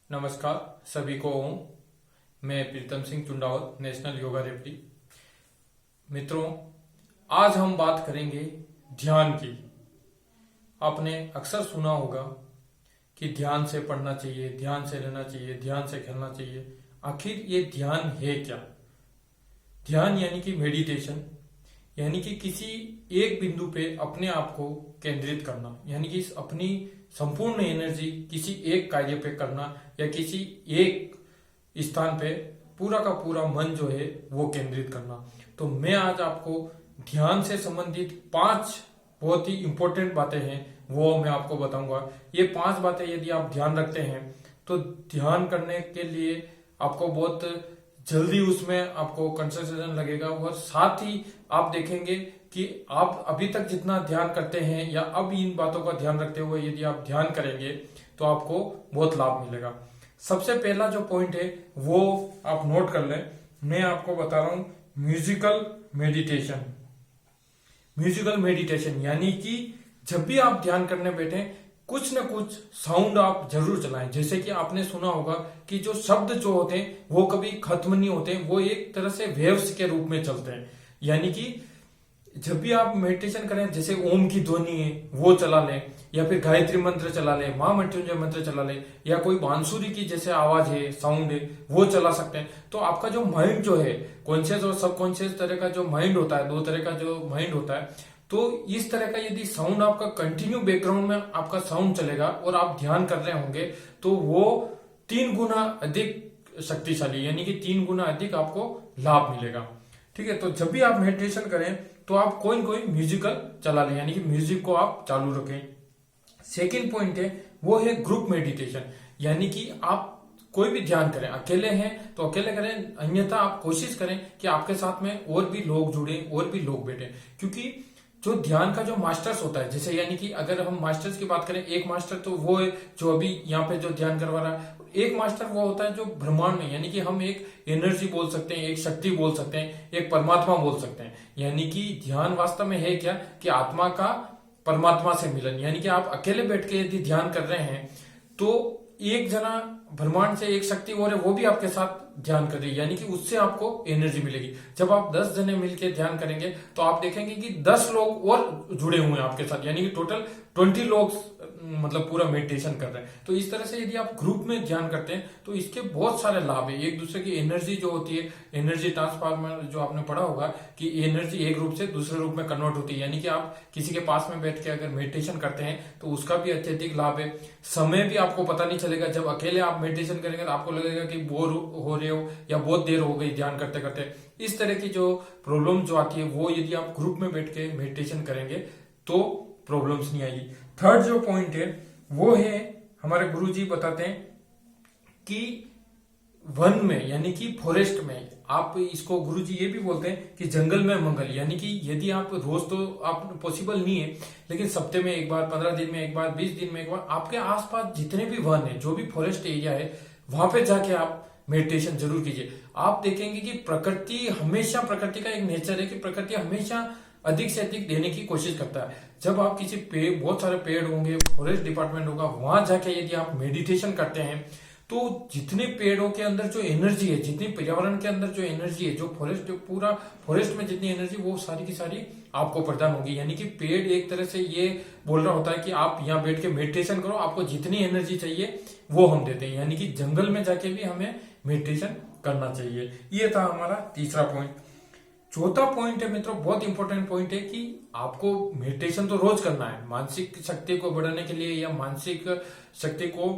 नमस्कार सभी को ओम। मैं प्रीतम सिंह चुंडावत, नेशनल योगा रेफरी। मित्रों, आज हम बात करेंगे ध्यान की। आपने अक्सर सुना होगा कि ध्यान से पढ़ना चाहिए, ध्यान से रहना चाहिए, ध्यान से खेलना चाहिए। आखिर ये ध्यान है क्या? ध्यान यानी कि मेडिटेशन, यानी कि किसी एक बिंदु पे अपने आप को केंद्रित करना, यानी कि अपनी संपूर्ण एनर्जी किसी एक कार्य पे करना या किसी एक स्थान पे पूरा का पूरा मन जो है वो केंद्रित करना। तो मैं आज आपको ध्यान से संबंधित 5 बहुत ही इंपॉर्टेंट बातें हैं वो मैं आपको बताऊंगा। ये 5 बातें यदि आप ध्यान रखते हैं तो ध्यान करने के लिए आपको बहुत जल्दी उसमें आपको कंसंट्रेशन लगेगा और साथ ही आप देखेंगे कि आप अभी तक जितना ध्यान करते हैं या अब इन बातों का ध्यान रखते हुए यदि आप ध्यान करेंगे तो आपको बहुत लाभ मिलेगा। सबसे पहला जो पॉइंट है वो आप नोट कर लें। मैं आपको बता रहा हूं म्यूजिकल मेडिटेशन। म्यूजिकल मेडिटेशन यानी कि जब भी आप ध्यान करने बैठे कुछ न कुछ साउंड आप जरूर चलाएं। जैसे कि आपने सुना होगा कि जो शब्द जो होते हैं वो कभी खत्म नहीं होते, वो एक तरह से वेव्स के रूप में चलते हैं। यानी कि जब भी आप मेडिटेशन करें, जैसे ओम की ध्वनि है वो चला लें, या फिर गायत्री मंत्र चला लें, महामृत्युंजय मंत्र चला लें, या कोई बांसुरी की जैसे आवाज है, साउंड है, वो चला सकते हैं। तो आपका जो माइंड जो है, कॉन्शियस और सबकॉन्शियस तरह का जो माइंड होता है, 2 तरह का जो माइंड होता है, तो इस तरह का यदि साउंड आपका कंटिन्यू बैकग्राउंड में आपका साउंड चलेगा और आप ध्यान कर रहे होंगे तो वो 3 गुना अधिक शक्तिशाली, यानी कि 3 गुना अधिक आपको लाभ मिलेगा। ठीक है, तो जब भी आप मेडिटेशन करें तो आप कोई कोई म्यूजिकल चला लें, यानी कि म्यूजिक को आप चालू रखें। सेकेंड पॉइंट है वो है ग्रुप मेडिटेशन, यानी कि आप कोई भी ध्यान करें, अकेले हैं तो अकेले करें, अन्यथा आप कोशिश करें कि आपके साथ में और भी लोग जुड़े, और भी लोग बैठे। क्योंकि जो ध्यान का जो मास्टर्स होता है, जैसे यानी कि अगर हम मास्टर्स की बात करें, एक मास्टर तो वो है जो अभी यहाँ पे जो ध्यान करवा रहा है, एक मास्टर वो होता है जो ब्रह्मांड में, यानी कि हम एक एनर्जी बोल सकते हैं, एक शक्ति बोल सकते हैं, एक परमात्मा बोल सकते हैं। यानी कि ध्यान वास्तव में है क्या कि आत्मा का परमात्मा से मिलन। यानी कि आप अकेले बैठ के यदि ध्यान कर रहे हैं तो एक जना ब्रह्मांड से एक शक्ति और है वो भी आपके साथ ध्यान कर रही है, यानी कि उससे आपको एनर्जी मिलेगी। जब आप 10 जने मिलकर ध्यान करेंगे तो आप देखेंगे कि 10 लोग और जुड़े हुए हैं आपके साथ, यानी कि टोटल 20 लोग मतलब पूरा मेडिटेशन कर रहे हैं। तो इस तरह से यदि आप ग्रुप में ध्यान करते हैं तो इसके बहुत सारे लाभ है। एक दूसरे की एनर्जी जो होती है, एनर्जी ट्रांसफार्मर जो आपने पढ़ा होगा कि एनर्जी एक रूप से दूसरे रूप में कन्वर्ट होती है, यानी कि आप किसी के पास में बैठ के अगर मेडिटेशन करते हैं तो उसका भी अत्यधिक लाभ है। समय भी आपको पता नहीं चलेगा। जब अकेले आप मेडिटेशन करेंगे तो आपको लगेगा कि बोर हो रहे हो या बहुत देर हो गई ध्यान करते करते। इस तरह की जो प्रॉब्लम जो आती है वो यदि आप ग्रुप में बैठ के मेडिटेशन करेंगे तो प्रॉब्लम्स नहीं आएगी। थर्ड जो पॉइंट है वो है, हमारे गुरुजी बताते हैं कि वन में, यानी कि फॉरेस्ट में, आप इसको गुरुजी ये भी बोलते हैं कि जंगल में मंगल। यानी कि यदि आप रोज तो आप पॉसिबल नहीं है, लेकिन सप्ताह में एक बार, 15 दिन में एक बार, 20 दिन में एक बार, आपके आसपास जितने भी वन है, जो भी फॉरेस्ट एरिया है, वहां पे जाके आप मेडिटेशन जरूर कीजिए। आप देखेंगे कि प्रकृति हमेशा, प्रकृति का एक नेचर है कि प्रकृति हमेशा अधिक से अधिक देने की कोशिश करता है। जब आप किसी पेड़, बहुत सारे पेड़ होंगे, फॉरेस्ट डिपार्टमेंट होगा, वहां जाके यदि आप मेडिटेशन करते हैं तो जितने पेड़ों के अंदर जो एनर्जी है, जितनी पर्यावरण के अंदर जो एनर्जी है, जो फॉरेस्ट, पूरा फॉरेस्ट में जितनी एनर्जी, वो सारी की सारी आपको प्रदान होगी। यानी कि पेड़ एक तरह से ये बोल रहा होता है कि आप यहाँ बैठ के मेडिटेशन करो, आपको जितनी एनर्जी चाहिए वो हम देते हैं। यानी कि जंगल में जाके भी हमें मेडिटेशन करना चाहिए। ये था हमारा तीसरा पॉइंट। चौथा पॉइंट है मित्रों, बहुत इंपॉर्टेंट पॉइंट है कि आपको मेडिटेशन तो रोज करना है। मानसिक शक्ति को बढ़ाने के लिए या मानसिक शक्ति को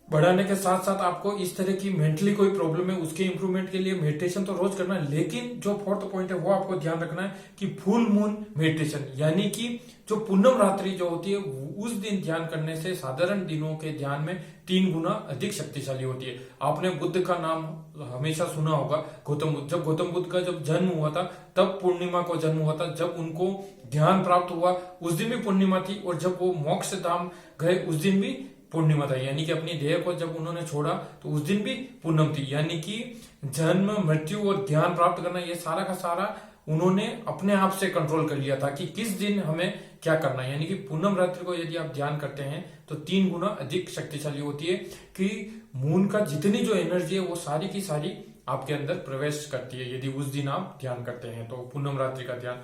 बढ़ाने के साथ साथ आपको इस तरह की मेंटली कोई प्रॉब्लम है उसके इंप्रूवमेंट के लिए मेडिटेशन तो रोज करना है। लेकिन जो फोर्थ पॉइंट है वो आपको ध्यान रखना है कि फुल मून मेडिटेशन, यानी कि जो पूनम रात्रि जो होती है उस दिन ध्यान करने से साधारण दिनों के ध्यान में 3 गुना अधिक शक्तिशाली होती है। आपने बुद्ध का नाम हमेशा सुना होगा, गौतम बुद्ध। जब गौतम बुद्ध का जब जन्म हुआ था तब पूर्णिमा को जन्म हुआ था। जब उनको ध्यान प्राप्त हुआ उस दिन भी पूर्णिमा थी, और जब वो मोक्ष धाम गए उस दिन भी पूर्णिमा था। यानी कि अपनी देह को जब उन्होंने छोड़ा तो उस दिन भी पूनम थी। यानी कि जन्म, मृत्यु और ज्ञान प्राप्त करना, ये सारा का सारा उन्होंने अपने आप से कंट्रोल कर लिया था कि किस दिन हमें क्या करना है। यानी कि पूनम रात्रि को यदि आप ध्यान करते हैं तो 3 गुना अधिक शक्तिशाली होती है कि मून का जितनी जो एनर्जी है वो सारी की सारी आपके अंदर प्रवेश करती है यदि उस दिन आप ध्यान करते हैं। तो पूनम रात्रि का ध्यान।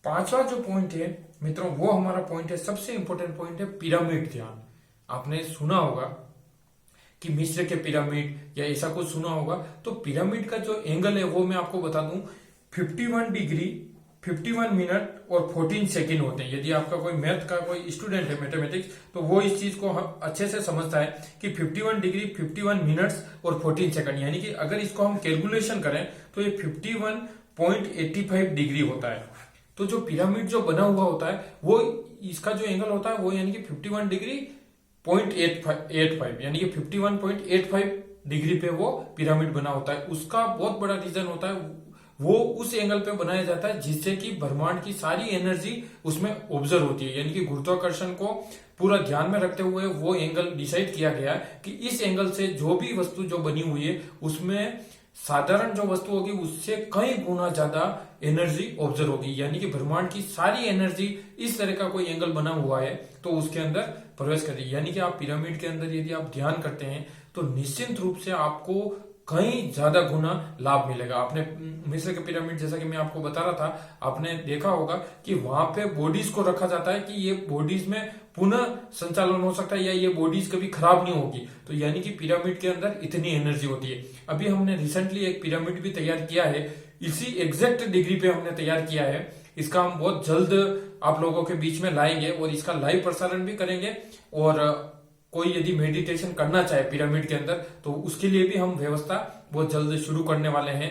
5वां जो पॉइंट है मित्रों, वो हमारा पॉइंट है, सबसे इंपॉर्टेंट पॉइंट है पिरामिड ध्यान। आपने सुना होगा कि मिस्र के पिरामिड या ऐसा कुछ सुना होगा। तो पिरामिड का जो एंगल है वो मैं आपको बता दूं, 51 डिग्री 51 मिनट और 14 सेकेंड होते हैं। यदि आपका कोई मैथ का कोई स्टूडेंट है, मैथमेटिक्स, तो वो इस चीज को अच्छे से समझता है कि 51 डिग्री 51 मिनट्स और 14 सेकंड, यानी कि अगर इसको हम कैलकुलेशन करें तो ये 51.85 डिग्री होता है। तो जो पिरामिड जो बना हुआ होता है वो इसका जो एंगल होता है वो यानी कि 51 डिग्री 0.85 यानी कि 51.85 डिग्री पे वो पिरामिड बना होता है। उसका बहुत बड़ा रीजन होता है, वो उस एंगल पे बनाया जाता है जिससे कि ब्रह्मांड की सारी एनर्जी उसमें ऑब्जर्व होती है। यानी कि गुरुत्वाकर्षण को पूरा ध्यान में रखते हुए वो एंगल डिसाइड किया गया है कि इस एंगल से जो भी वस्तु जो बनी हुई है उसमें साधारण जो वस्तु होगी उससे कई गुना ज्यादा एनर्जी ऑब्जर्व होगी। यानी कि ब्रह्मांड की सारी एनर्जी इस तरह का कोई एंगल बना हुआ है तो उसके अंदर प्रवेश करेगी। यानी कि आप पिरामिड के अंदर यदि आप ध्यान करते हैं तो निश्चित रूप से आपको कई ज्यादा गुना लाभ मिलेगा। आपने मिस्र के पिरामिड, जैसा कि मैं आपको बता रहा था, आपने देखा होगा कि वहां पे बॉडीज को रखा जाता है कि ये बॉडीज में पुनः संचालन हो सकता है या ये बॉडीज कभी खराब नहीं होगी। तो यानी कि पिरामिड के अंदर इतनी एनर्जी होती है। अभी हमने रिसेंटली एक पिरामिड भी तैयार किया है, इसी एग्जैक्ट डिग्री पे हमने तैयार किया है। इसका हम बहुत जल्द आप लोगों के बीच में लाएंगे और इसका लाइव प्रसारण भी करेंगे। और कोई यदि मेडिटेशन करना चाहे पिरामिड के अंदर तो उसके लिए भी हम व्यवस्था बहुत जल्द शुरू करने वाले हैं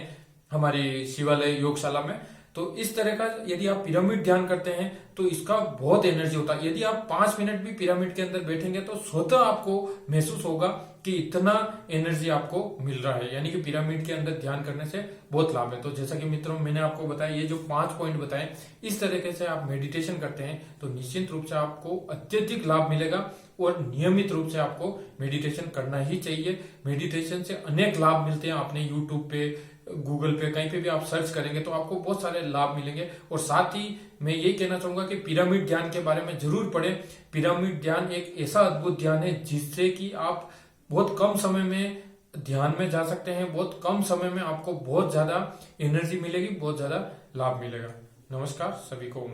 हमारी शिवालय योगशाला में। तो इस तरह का यदि आप पिरामिड ध्यान करते हैं तो इसका बहुत एनर्जी होता है। यदि आप 5 मिनट भी पिरामिड के अंदर बैठेंगे तो स्वतः आपको महसूस होगा कि इतना एनर्जी आपको मिल रहा है। यानी कि पिरामिड के अंदर ध्यान करने से बहुत लाभ है। तो जैसा कि मित्रों मैंने आपको बताया, ये जो 5 पॉइंट बताए, इस तरीके से आप मेडिटेशन करते हैं तो निश्चित रूप से आपको अत्यधिक लाभ मिलेगा और नियमित रूप से आपको मेडिटेशन करना ही चाहिए। मेडिटेशन से अनेक लाभ मिलते हैं। आपने यूट्यूब पे, गूगल पे, कहीं पे भी आप सर्च करेंगे तो आपको बहुत सारे लाभ मिलेंगे। और साथ ही मैं यही कहना चाहूंगा कि पिरामिड ध्यान के बारे में जरूर पढ़ें। पिरामिड ध्यान एक ऐसा अद्भुत ध्यान है जिससे कि आप बहुत कम समय में ध्यान में जा सकते हैं। बहुत कम समय में आपको बहुत ज्यादा एनर्जी मिलेगी, बहुत ज्यादा लाभ मिलेगा। नमस्कार सभी को।